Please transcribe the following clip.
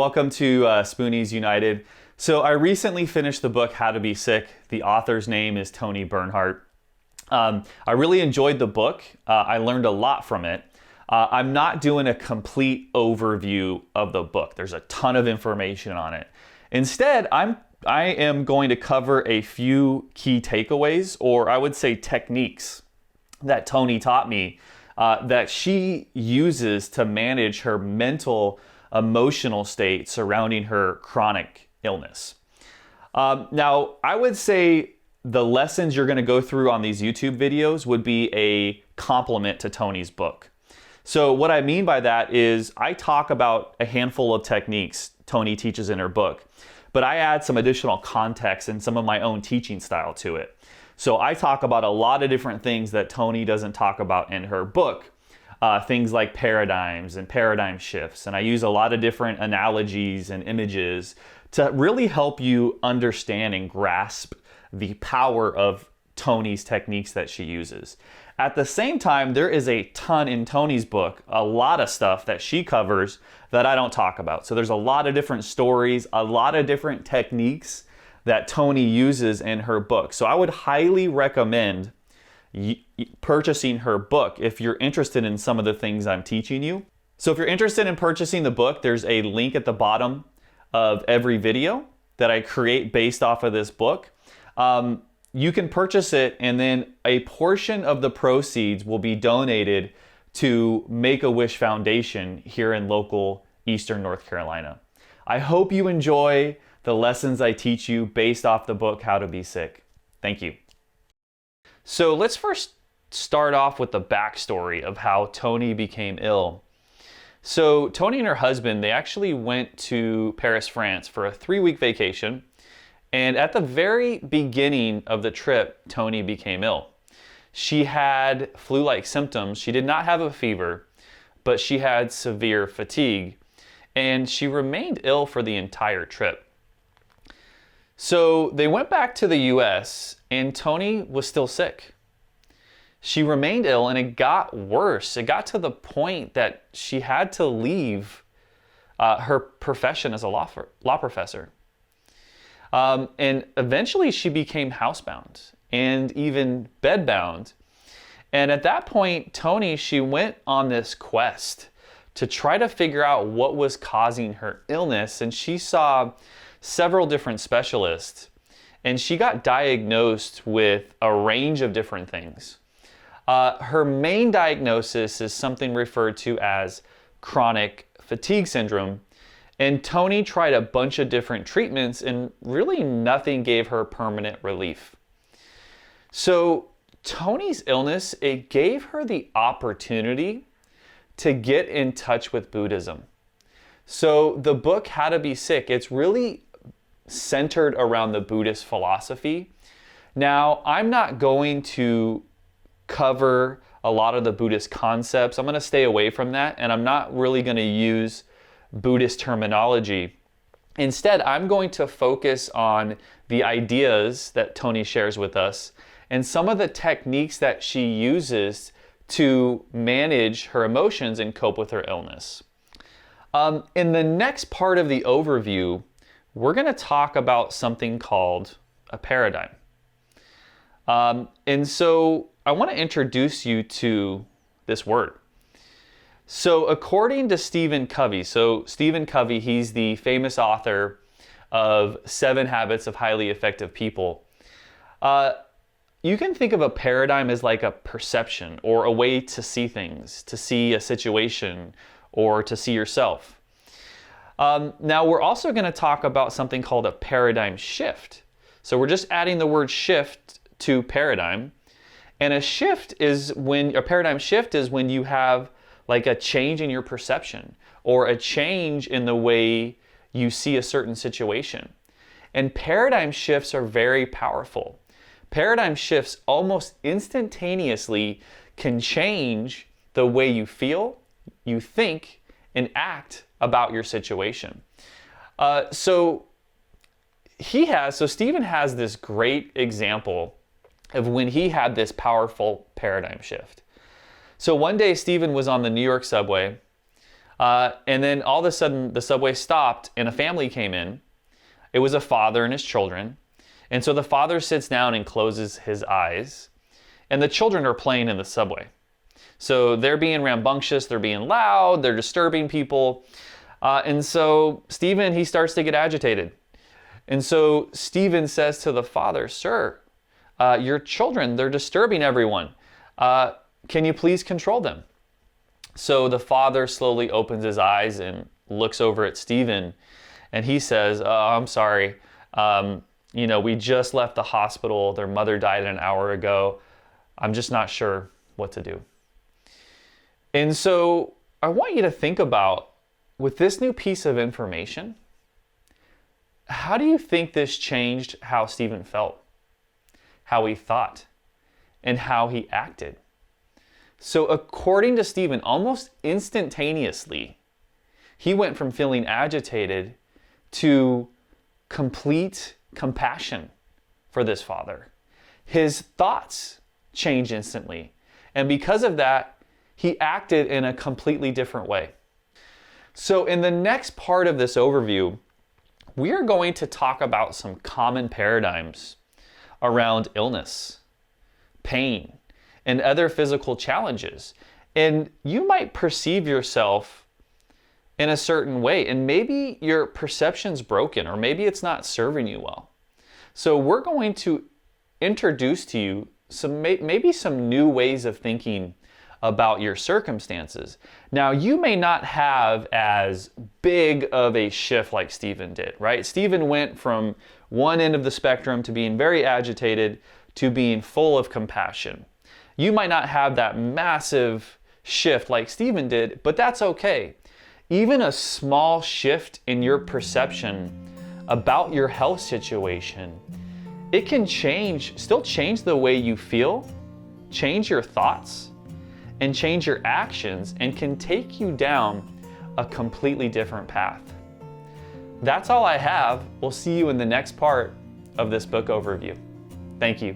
welcome to Spoonies United. So I recently finished the book, How to Be Sick. The author's name is Tony Bernhardt. I really enjoyed the book. I learned a lot from it. I'm not doing a complete overview of the book. There's a ton of information on it. Instead, I am going to cover a few key takeaways, or I would say techniques, that Tony taught me that she uses to manage her mental, emotional state surrounding her chronic illness. Now, I would say the lessons you're going to go through on these YouTube videos would be a complement to Tony's book. So what I mean by that is I talk about a handful of techniques Tony teaches in her book, but I add some additional context and some of my own teaching style to it. So I talk about a lot of different things that Tony doesn't talk about in her book. Things like paradigms and paradigm shifts. And I use a lot of different analogies and images to really help you understand and grasp the power of Tony's techniques that she uses. At the same time, there is a ton in Tony's book, a lot of stuff that she covers that I don't talk about. So there's a lot of different stories, a lot of different techniques that Tony uses in her book. So I would highly recommend purchasing her book if you're interested in some of the things I'm teaching you. So if you're interested in purchasing the book, there's a link at the bottom of every video that I create based off of this book. You can purchase it, and then a portion of the proceeds will be donated to Make-A-Wish Foundation here in local Eastern North Carolina. I hope you enjoy the lessons I teach you based off the book, How to Be Sick. Thank you. So let's first start off with the backstory of how Tony became ill. So Tony and her husband, they actually went to Paris, France for a 3-week vacation. And at the very beginning of the trip, Tony became ill. She had flu-like symptoms. She did not have a fever, but she had severe fatigue. And she remained ill for the entire trip. So they went back to the US, and Tony was still sick. She remained ill, and it got worse. It got to the point that she had to leave her profession as a law professor. And eventually she became housebound and even bedbound. And at that point, Tony, she went on this quest to try to figure out what was causing her illness. And she saw several different specialists, and she got diagnosed with a range of different things. Her main diagnosis is something referred to as chronic fatigue syndrome. And Tony tried a bunch of different treatments, and really nothing gave her permanent relief. So Tony's illness, it gave her the opportunity to get in touch with Buddhism. So the book, How to Be Sick, it's really centered around the Buddhist philosophy. Now, I'm not going to cover a lot of the Buddhist concepts. I'm going to stay away from that, and I'm not really going to use Buddhist terminology. Instead, I'm going to focus on the ideas that Tony shares with us and some of the techniques that she uses to manage her emotions and cope with her illness. In the next part of the overview, we're going to talk about something called a paradigm. And so I want to introduce you to this word. So according to Stephen Covey, he's the famous author of 7 Habits of Highly Effective People. You can think of a paradigm as like a perception or a way to see things, to see a situation, or to see yourself. Now we're also going to talk about something called a paradigm shift. So we're just adding the word shift to paradigm. And a paradigm shift is when you have like a change in your perception or a change in the way you see a certain situation. And paradigm shifts are very powerful. Paradigm shifts almost instantaneously can change the way you feel, you think, and act about your situation. So Stephen has this great example of when he had this powerful paradigm shift. So one day Stephen was on the New York subway, And then all of a sudden the subway stopped and a family came in. It was a father and his children. And so the father sits down and closes his eyes, and the children are playing in the subway. So they're being rambunctious, they're being loud, they're disturbing people. And so Stephen, he starts to get agitated. And so Stephen says to the father, "Sir, your children, they're disturbing everyone. Can you please control them?" So the father slowly opens his eyes and looks over at Stephen, and he says, "I'm sorry. We just left the hospital. Their mother died an hour ago. I'm just not sure what to do." And so I want you to think about, with this new piece of information, how do you think this changed how Stephen felt, how he thought, and how he acted? So according to Stephen, almost instantaneously, he went from feeling agitated to complete compassion for this father. His thoughts changed instantly. And because of that, he acted in a completely different way. So in the next part of this overview, we are going to talk about some common paradigms around illness, pain, and other physical challenges. And you might perceive yourself in a certain way, and maybe your perception's broken, or maybe it's not serving you well. So we're going to introduce to you maybe some new ways of thinking about your circumstances. Now, you may not have as big of a shift like Stephen did, right? Stephen went from one end of the spectrum to being very agitated to being full of compassion. You might not have that massive shift like Stephen did, but that's okay. Even a small shift in your perception about your health situation, it can still change the way you feel, change your thoughts, and change your actions, and can take you down a completely different path. That's all I have. We'll see you in the next part of this book overview. Thank you.